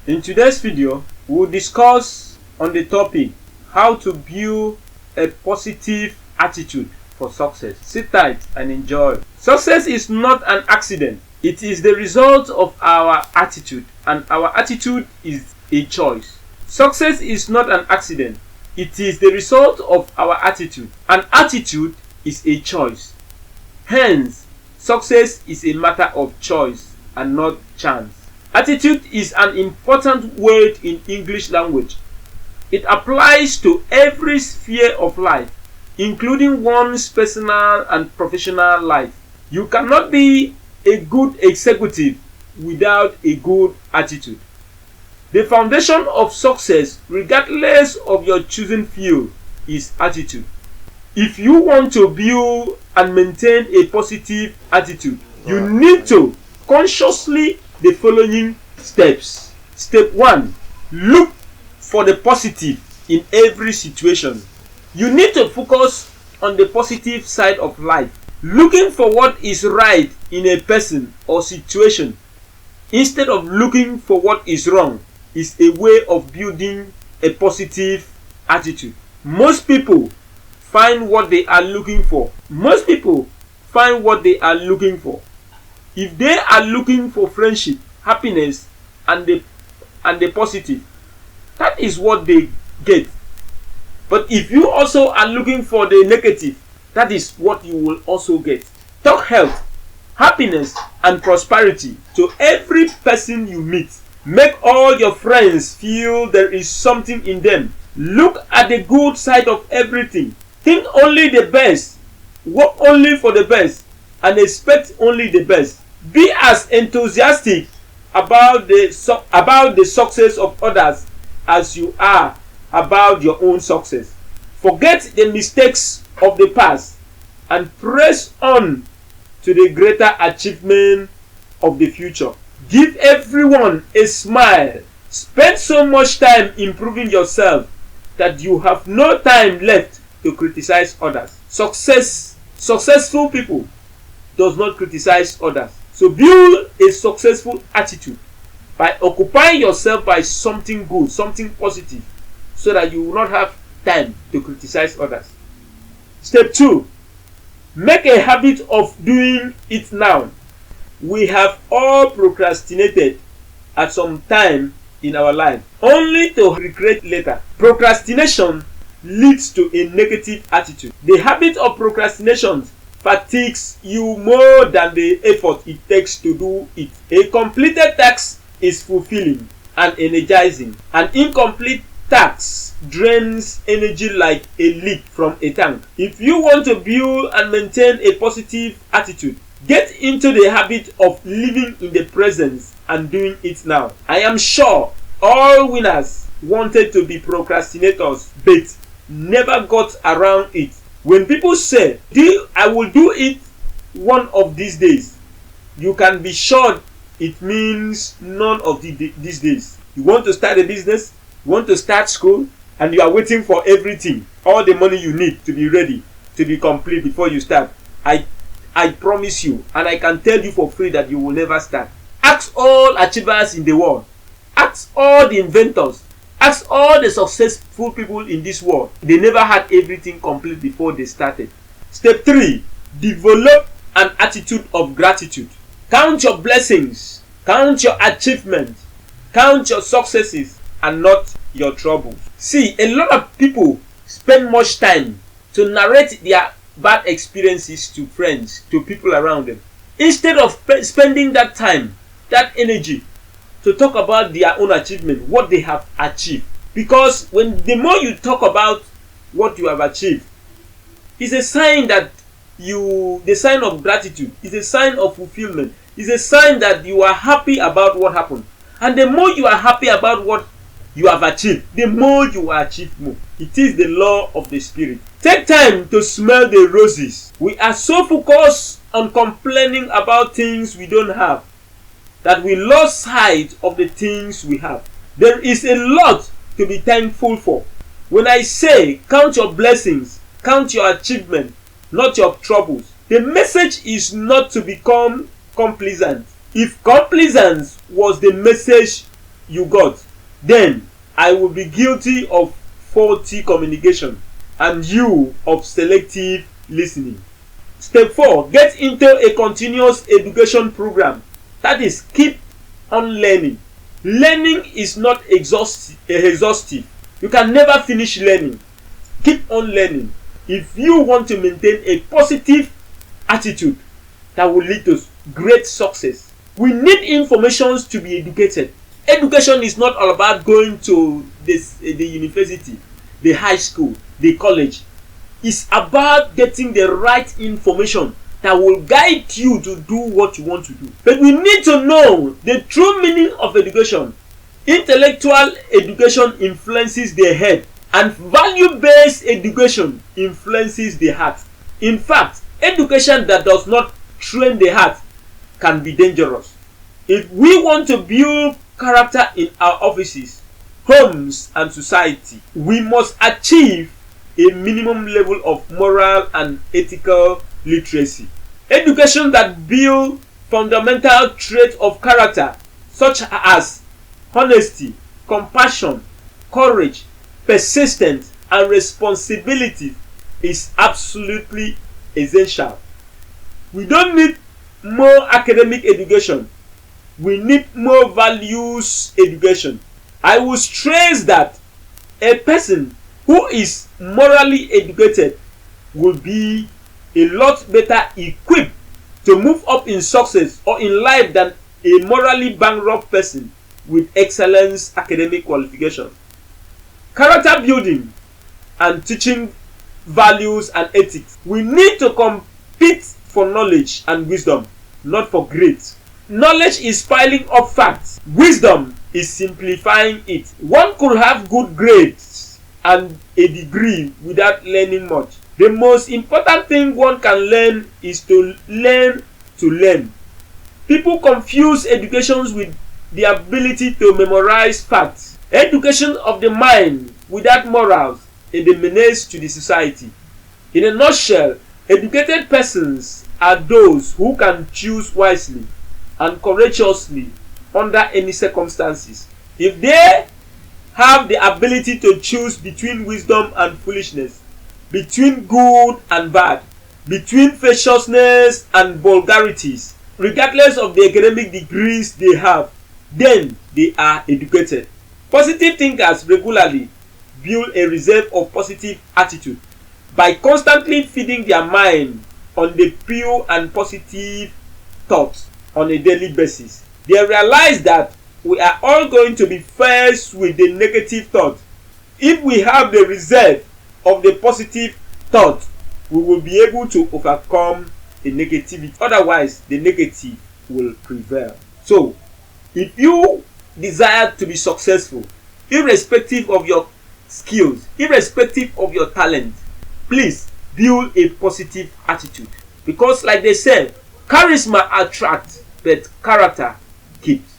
In today's video, we'll discuss on the topic how to build a positive attitude for success. Sit tight and enjoy. Success is not an accident. It is the result of our attitude, and our attitude is a choice. Success is not an accident. It is the result of our attitude. An attitude is a choice. Hence, success is a matter of choice and not chance. Attitude is an important word in English language. It applies to every sphere of life, including one's personal and professional life. You cannot be a good executive without a good attitude. The foundation of success, regardless of your chosen field, is attitude. If you want to build and maintain a positive attitude, you need to consciously the following steps. Step 1. Look for the positive in every situation. You need to focus on the positive side of life. Looking for what is right in a person or situation instead of looking for what is wrong is a way of building a positive attitude. Most people find what they are looking for. If they are looking for friendship, happiness, and the positive, that is what they get. But if you also are looking for the negative, that is what you will also get. Talk health, happiness, and prosperity to every person you meet. Make all your friends feel there is something in them. Look at the good side of everything. Think only the best. Work only for the best. And expect only the best. Be as enthusiastic about the success of others as you are about your own success. Forget the mistakes of the past and press on to the greater achievement of the future. Give everyone a smile. Spend so much time improving yourself that you have no time left to criticize others. Successful people does not criticize others. So build a successful attitude by occupying yourself by something good, something positive, so that you will not have time to criticize others. Step 2. Make a habit of doing it now. We have all procrastinated at some time in our life, only to regret later. Procrastination leads to a negative attitude. The habit of procrastination fatigues you more than the effort it takes to do it. A completed task is fulfilling and energizing. An incomplete task drains energy like a leak from a tank. If you want to build and maintain a positive attitude, get into the habit of living in the present and doing it now. I am sure all winners wanted to be procrastinators but never got around it. When people say, I will do it one of these days, you can be sure it means none of these days. You want to start a business, you want to start school, and you are waiting for everything, all the money you need to be ready, to be complete before you start. I promise you, and I can tell you for free that you will never start. Ask all achievers in the world. Ask all the inventors. Ask all the successful people in this world. They never had everything complete before they started. Step 3. Develop an attitude of gratitude. Count your blessings. Count your achievements. Count your successes and not your troubles. See, a lot of people spend much time to narrate their bad experiences to friends, to people around them, instead of spending that time, that energy to talk about their own achievement, what they have achieved. Because the more you talk about what you have achieved, it's a sign that the sign of gratitude, it's a sign of fulfillment, it's a sign that you are happy about what happened. And the more you are happy about what you have achieved, the more you will achieve more. It is the law of the spirit. Take time to smell the roses. We are so focused on complaining about things we don't have that we lost sight of the things we have. There is a lot to be thankful for. When I say count your blessings, count your achievement, not your troubles, the message is not to become complacent. If complaisance was the message you got, then I will be guilty of faulty communication and you of selective listening. Step 4, get into a continuous education program. That is, keep on learning. Learning is not exhaustive. You can never finish learning. Keep on learning. If you want to maintain a positive attitude that will lead to great success, we need information to be educated. Education is not all about going to the university, the high school, the college. It's about getting the right information that will guide you to do what you want to do. But we need to know the true meaning of education. Intellectual education influences the head, and value-based education influences the heart. In fact, education that does not train the heart can be dangerous. If we want to build character in our offices, homes, and society, we must achieve a minimum level of moral and ethical literacy. Education that builds fundamental traits of character such as honesty, compassion, courage, persistence, and responsibility is absolutely essential. We don't need more academic education. We need more values education. I will stress that a person who is morally educated will be a lot better equipped to move up in success or in life than a morally bankrupt person with excellent academic qualification. Character building and teaching values and ethics. We need to compete for knowledge and wisdom, not for grades. Knowledge is piling up facts. Wisdom is simplifying it. One could have good grades and a degree without learning much. The most important thing one can learn is to learn to learn. People confuse education with the ability to memorize facts. Education of the mind without morals is a menace to the society. In a nutshell, educated persons are those who can choose wisely and courageously under any circumstances. If they have the ability to choose between wisdom and foolishness, between good and bad, between facetiousness and vulgarities, regardless of the academic degrees they have, then they are educated. Positive thinkers regularly build a reserve of positive attitude by constantly feeding their mind on the pure and positive thoughts on a daily basis. They realize that we are all going to be faced with the negative thought. If we have the reserve of the positive thought, we will be able to overcome the negativity. Otherwise, the negative will prevail. So, if you desire to be successful, irrespective of your skills, irrespective of your talent, please build a positive attitude. Because like they said, charisma attracts, but character keeps.